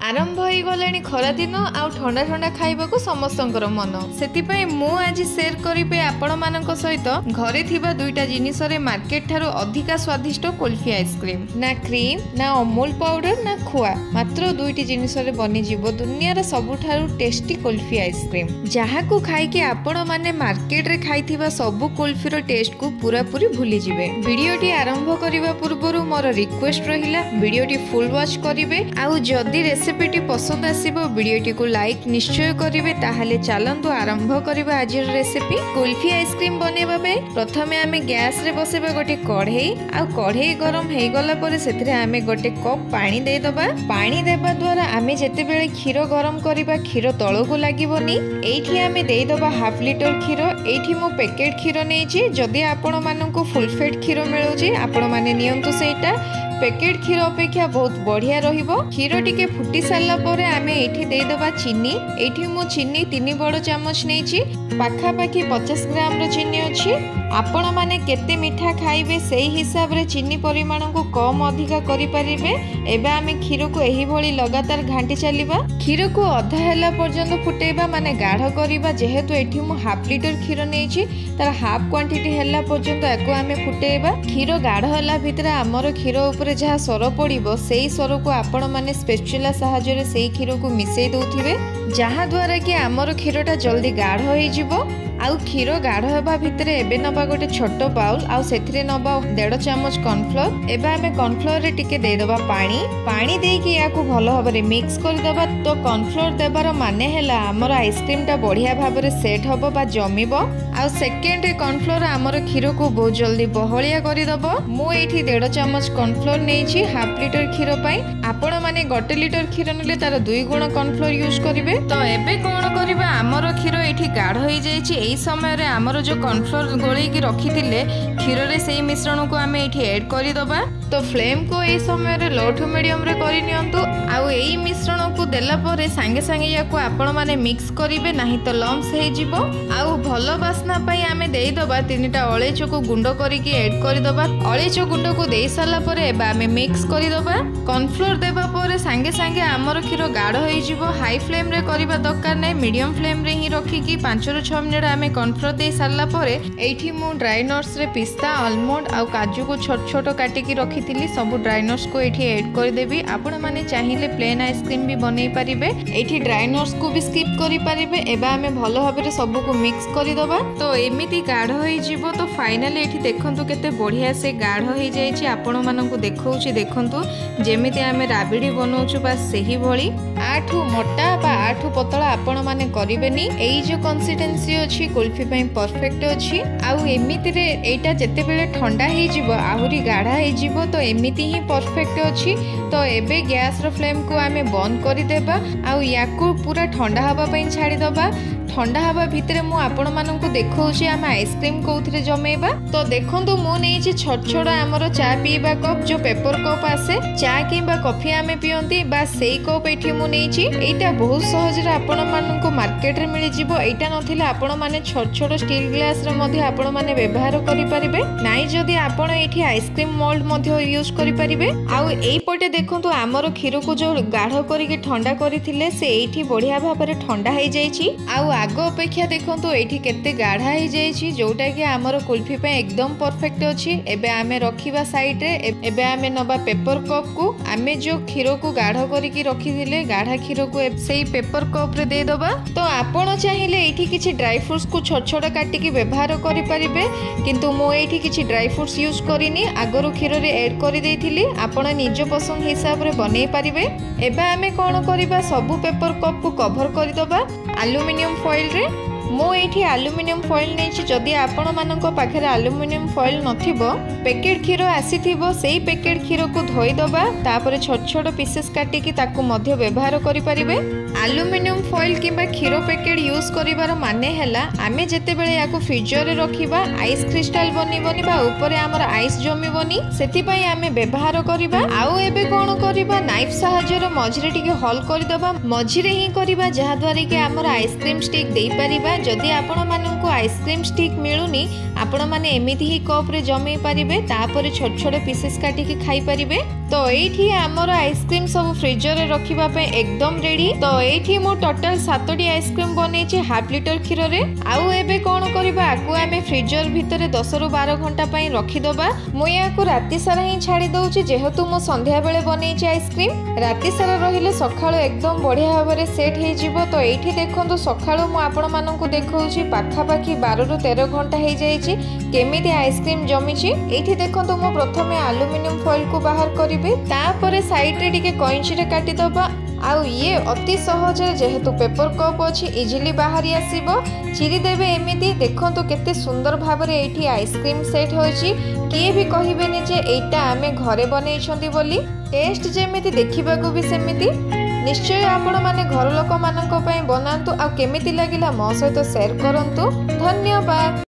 आरंभ हो गलानी खरा दिन आउ ठंडा ठंडा खाइबाकू समस्तंकर मन सेतिपई मु आज शेयर करिबे आपण मानक सहित घरे थिबा दुईटा जिनिस रे मार्केट थारु अधिका स्वादिष्ट कुल्फी आइसक्रीम ना क्रीम ना अमूल पाउडर ना खुआ मात्र दुईटी जिनिस रे बनी जीवो दुनियार सबुठारु टेस्टी कुल्फी आइसक्रीम जहाकू खाई के आपण माने मार्केट रे खाइथिबा सबु कुल्फी रो टेस्ट को पूरा पूरी भूली जिवे। वीडियोटी आरंभ करिबा पूर्वरु मोर रिक्वेस्ट रहिला वीडियोटी फुल वॉच करिवे आउ जदी रेसिपीटी पसंद आसीबो वीडियोटी को लाइक निश्चय करिवे। ताहाले चलंतु आरंभ करिबा आज रेसिपी कुल्फी आइसक्रीम बनेबा पे प्रथमे आमे गैस रे बसेबा गोटे कढ़ई आ कढ़ई गरम हे गला परे सेथरे आमे गोटे कप पानी दे दबा। पानी देबा द्वारा आमे जते बेले खीर गरम करिबा खीर तळको लागिबोनी। एठी आमे दे दबा हाफ लीटर खीर। एठी मो पैकेट खीर नेछि जदी आपण माननकु फुल फैट खीर मिलुची आपण माने नियंतु सेटा पैकेट खीर अपेक्षा बहुत बढ़िया रहिबो। खीर टिके फुटी सारला परे आमे एठी दे दबा चीनी। एठी मो चीनी 3 बड़ चामच नेछि पाखा पाखी 50 ग्राम रो चीनी अछि। आपण माने केते मीठा खाइबे सेही हिसाब रे चीनी परिमाण को कम अधिका करि परिबे। एबे आमे खीर को एही भली लगातार घांटी चलीबा। खीर को अधा हैला पर्यंत फुटेबा माने गाढ़ करिबा। जेहेतु एठी मो हाफ लीटर खीर नेछि तार हाफ क्वांटिटी हैला पर्यंत एको आमे फुटेबा। खीर गाढ़ होला भितरे हमर खीर ऊपर जहाँ सर पड़िबो सेही सर को आपण माने स्पेचुला सहायता रे सेही खीर को मिसेई दउथिबे जहाँ द्वारा कि हमर खीरटा जल्दी गाढ़ होई जिवो। आउ खीर गाढ़ हेबा भितरे एबे नबा गोटे छोट बाउल आउ सेथिरे नबा 1.5 चामच कॉर्नफ्लोर। एबे आमे कॉर्नफ्लोर रे टिके दे दबा पानी देकी याकू भलो भाबरे मिक्स कर दबा। तो कॉर्नफ्लोर देबार माने हैला हमर आइसक्रीम टा बढ़िया भाबरे सेट होबो बा जमिबो। आउ सेकेंड रे कॉर्नफ्लोर हमर खीर को बहुत जल्दी बहलिया करि दबो। मु एठी 1.5 चामच कॉर्नफ्लोर नेछि हाफ लीटर खीर पई। आपण माने 1 लीटर खीर नेले तार 2 गुण कॉर्नफ्लोर यूज करिवे। तो एबे कोन करिबा हमर खीर एठी गाढ़ होई जायछि। एई समय रे हमर जो कॉर्नफ्लोर गोळई की रखिथिले खीर रे सेही मिश्रण को आमे एठी ऐड करि दबा। तो फ्लेम को एई समय रे लो टू मीडियम रे करि नियंतु। आउ एई मिश्रण को देला परे संगे संगे याकू आपण माने मिक्स करिवे नाही तो लम्स हे जिवो। आउ भलो बासना पई आमे देई दबा 3टा अळेचो को गुंडो करी की ऐड करि दबा। अळेचो गुंडो को देई साला परे एबा आमे मिक्स करि दबा। कॉर्नफ्लोर देबा परे संगे संगे हमर खीर गाढ़ होई जिवो। हाई फ्लेम रे करिबा दरकार नै मीडियम फ्लेम रे ही रखी की 5 ରୁ 6 मिनिट आमे कॉर्नफ्लोर दे सारला परे एठी मु ड्राई नट्स रे पिस्ता आलमंड आ काजू को छोट छोट काटी की रखिथिली सब ड्राई नट्स को एठी ऐड कर देबी। आपण माने चाहिले प्लेन आइसक्रीम भी बनै परिबे। एठी ड्राई नट्स को भी स्किप करि परिबे। एबा आमे भलो भाबरे सब को मिक्स करि दबा। तो एमिति गाढ़ होई जिवो। तो फाइनली एठी देखंतु केते बढ़िया से गाढ़ होई जाय छि। आपण माननकु देखौछि देखंतु जेमिति आमे राबिडी बनौछु बा सेही भली आठु मोटा बा आठु पतला आपण माने करिबेनी। एई जो कंसिस्टेंसी अछि कुल्फी पई परफेक्ट अछि। आउ एमिति रे एटा जते बेले ठंडा हे जिवो आहुरी गाढ़ा हे जिवो। तो एमिति ही परफेक्ट अछि। तो एबे गैस रो फ्लेम को आमे बंद करि देबा। आउ याकू पूरा ठंडा हवा पई छाडी दबा। ठंडा हवा भितरे मु आपण माननकु देखौछि आमे आइसक्रीम कोउथरे जमेबा। तो देखंतु मु नेछि छोट छोट हमरो चा पीबा कप जो पेपर कप आसे चा किबा कॉफी आमे पियंती बा सेई कप एठी मु नेछि। एटा बहुत सहज रे आपण माननकु मार्केट रे मिलि जिवो। एटा नथिले आपण माने छोट छोट स्टील ग्लास रे मध्ये आपण माने व्यवहार करि परिबे। नाइ जदी आपण एठी आइसक्रीम मोल्ड मध्ये यूज करि परिबे। आउ एई पटे देखंतु हमरो खीर को जो गाढ़ करी के ठंडा करिथिले से एठी बढ़िया भाबरे ठंडा हे जायछि। आउ आगो अपेक्षा देखंतु एठी केते गाढ़ा हे जायछि जोटा कि हमरो कुल्फी पे एकदम परफेक्ट अछि। एबे आमे रखिबा साइड रे। एबे आमे नबा पेपर कप को आमे जो खीर को गाढ़ करी के रखिथिले गाढ़ा खीर को सेही पेपर कप रे दे दबा। तो आपण चाहिए एठी किछि ड्राई फ्रूट्स को छोट छोट काटी की व्यवहार करि परिबे। किंतु मो एठी किछि ड्राई फ्रूट्स यूज करिनी आगरो खीर रे ऐड करि देइथिली। आपण निज पसंद हिसाब रे बनै परिबे। एबे आमे कोन करिबा सब पेपर कप को कवर करि दबा एल्युमिनियम फॉइल रे। मो एठी एल्युमिनियम फॉइल नेछि। जदी आपण माननको पाखरे एल्युमिनियम फॉइल नथिबो पैकेट खीर आसीथिबो सेही पैकेट खीर को धोई दबा। तापरे छोट छोट पीसेस काटी की ताकू मध्य व्यवहार करि परिबे। एल्युमिनियम फॉइल किबा खीर पैकेट यूज करिवार माने हैला आमे जते बेले याकू फ्रीजर रे रखिबा आइस क्रिस्टल बनिबोनी बा ऊपर हमर आइस जमिबोनी सेति पई आमे व्यवहार करिबा। आउ एबे कोन करिबा नाइफ सहायता रे मझिरे टिके होल करि दबा। मझिरे ही करिबा जहा द्वारा कि हमर आइसक्रीम स्टिक देई परिबा। जदी आपण माननकु आइसक्रीम स्टिक मिलुनी आपण माने एमिति ही कप रे जमे परिबे। तापरे छोट छोट पीसेस काटी के खाई परिबे। तो एठी आमर आइसक्रीम सब फ्रिजर रे रखिबा पे एकदम रेडी। तो एठी मु टोटल 7टी आइसक्रीम बनेछि हाफ लिटर क्षीर रे। आउ एबे कोन करबा आकु आमे फ्रिजर भितरे 10 रु 12 घंटा पई रखि दबा। मु याकु राति सारा ही छाड़ी दउछि जेहेतु मु संध्या बेले बनेछि आइसक्रीम। राति सारा रहिले सखाळो एकदम बढ़िया भाबरे सेट हे जिवो। तो एठी देखंतु सखाळो मु आपण माननकु देखौछि पाखा पाखी 12 रु 13 घंटा हे जाइछि केमिति आइसक्रीम जमिछि। एठी देखंतु मु प्रथमे एल्युमिनियम फॉइल को बाहर करिबे, तापरे साइड रे टिके कइंची रे काटि दबा। आउ ये अति सहज जेहेतु पेपर कप अछि इजिली बाहरी आसीबो। चिरी देबे एमिति देखंतु केते सुंदर भाबरे एठी आइसक्रीम सेट होछि। किए भी कहिबेनी जे एटा आमे घरे बनेइछंती बोली। टेस्ट जेमिति देखिबाकू भी सेमिति। निश्चय आपण माने घर लोक मानक पई बनांतु। आ केमिति लागिला मो सहित शेयर करंतु। धन्यवाद।